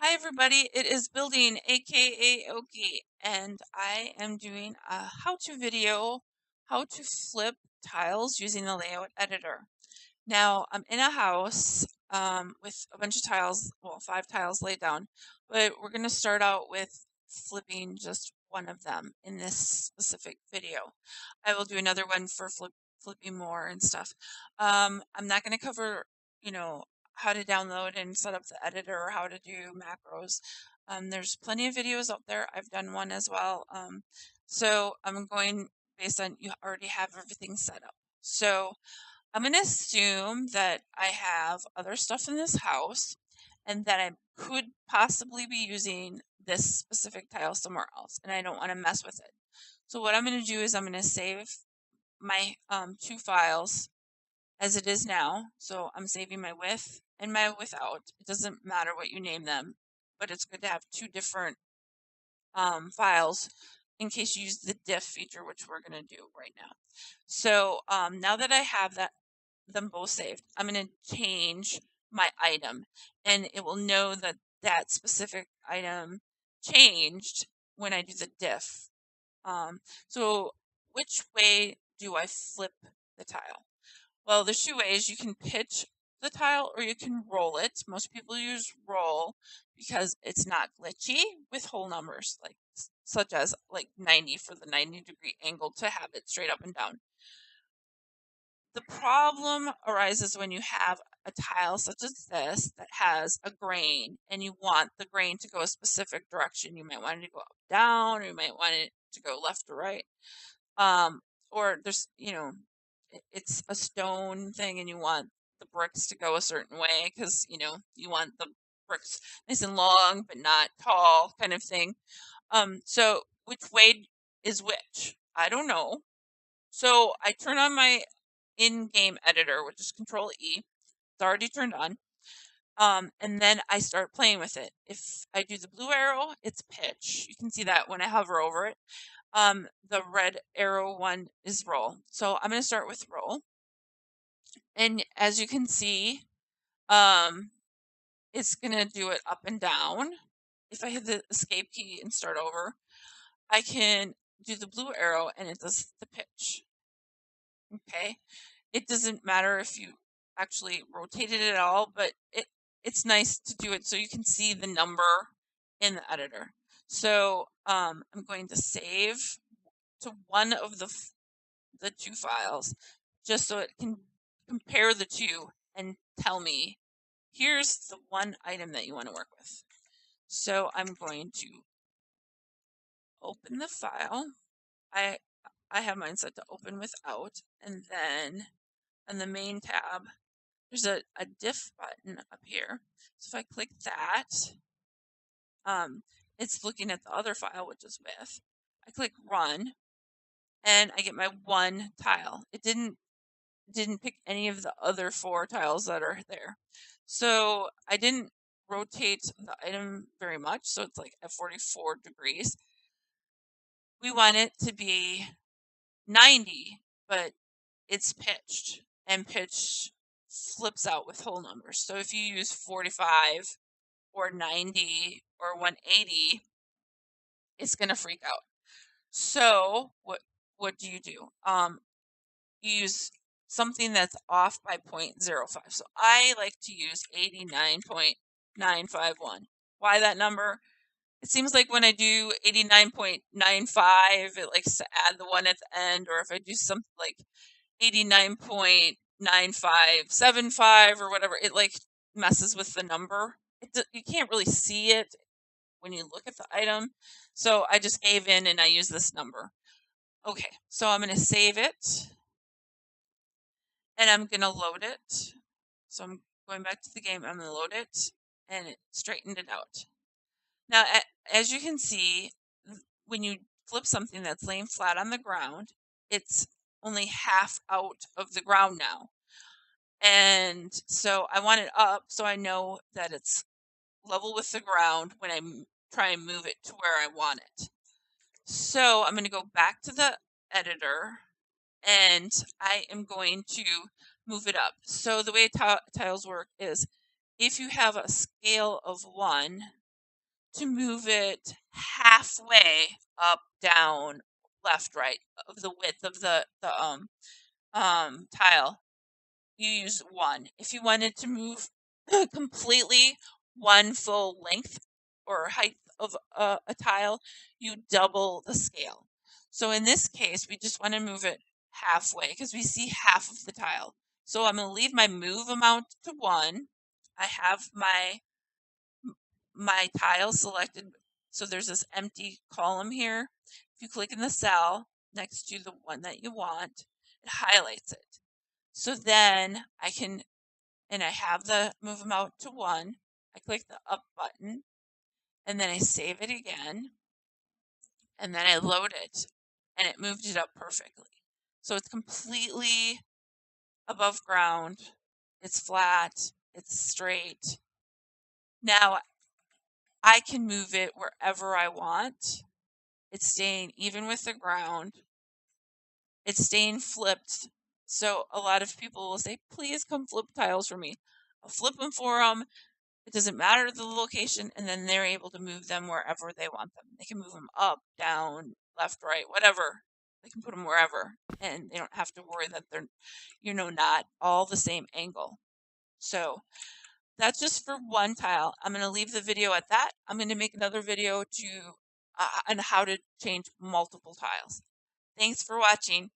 Hi everybody, it is Building aka Oki, and I am doing a how-to video how to flip tiles using the layout editor. Now I'm in a house with a bunch of tiles, well 5 tiles laid down, but we're going to start out with flipping just one of them in this specific video. I will do another one for flipping more and stuff. I'm not going to cover, you know, how to download and set up the editor or how to do macros. There's plenty of videos out there. I've done one as well. So I'm going based on you already have everything set up. So I'm going to assume that I have other stuff in this house and that I could possibly be using this specific tile somewhere else, and I don't want to mess with it. So what I'm going to do is I'm going to save my 2 files as it is now. So I'm saving my with and my without. It doesn't matter what you name them, but it's good to have 2 different files in case you use the diff feature, which we're going to do right now. So now that I have them both saved, I'm going to change my item, and it will know that that specific item changed when I do the diff. So which way do I flip the tile? Well, there's 2 ways. You can pitch the tile or you can roll it. Most people use roll because it's not glitchy with whole numbers, like such as like 90 for the 90-degree angle to have it straight up and down. The problem arises when you have a tile such as this that has a grain and you want the grain to go a specific direction. You might want it to go up, down, or you might want it to go left or right. Or there's, it's a stone thing and you want the bricks to go a certain way because, you want the bricks nice and long but not tall kind of thing. So which way is which? I don't know. So I turn on my in-game editor, which is Control E. It's already turned on. And then I start playing with it. If I do the blue arrow, it's pitch. You can see that when I hover over it. The red arrow one is roll. So I'm going to start with roll. And as you can see, it's going to do it up and down. If I hit the escape key and start over, I can do the blue arrow and it does the pitch. Okay. It doesn't matter if you actually rotated it at all, but it's nice to do it so you can see the number in the editor. So I'm going to save to one of the 2 files just so it can compare the 2 and tell me here's the one item that you want to work with. So I'm going to open the file. I have mine set to open without, and then on the main tab there's a diff button up here. So if I click that, it's looking at the other file, which is with. I click run and I get my 1 tile. It didn't pick any of the other 4 tiles that are there. So I didn't rotate the item very much, so it's like at 44 degrees. We want it to be 90, but it's pitched, and pitch flips out with whole numbers. So if you use 45 or 90 or 180, it's going to freak out. So what do? You use something that's off by 0.05. So I like to use 89.951. Why that number? It seems like when I do 89.95, it likes to add the 1 at the end, or if I do something like 89.9575 or whatever, it like messes with the number. You can't really see it when you look at the item. So I just gave in and I use this number. Okay, so I'm going to save it and I'm going to load it. So I'm going back to the game. I'm going to load it and it straightened it out. Now, as you can see, when you flip something that's laying flat on the ground, it's only half out of the ground now. And so I want it up so I know that it's level with the ground when I try and move it to where I want it. So I'm going to go back to the editor and I am going to move it up. So the way tiles work is if you have a scale of 1, to move it halfway up, down, left, right of the width of the tile, you use 1. If you wanted to move completely one full length or height of a tile, you double the scale. So in this case, we just want to move it halfway because we see half of the tile. So I'm going to leave my move amount to 1. I have my tile selected. So there's this empty column here. If you click in the cell next to the one that you want, it highlights it. So then I can, and I have the move amount to 1. I click the up button and then I save it again. And then I load it and it moved it up perfectly. So it's completely above ground. It's flat. It's straight. Now I can move it wherever I want. It's staying even with the ground. It's staying flipped. So a lot of people will say, please come flip tiles for me. I'll flip them for them. It doesn't matter the location. And then they're able to move them wherever they want them. They can move them up, down, left, right, whatever. They can put them wherever. And they don't have to worry that they're, not all the same angle. So that's just for one tile. I'm going to leave the video at that. I'm going to make another video on how to change multiple tiles. Thanks for watching.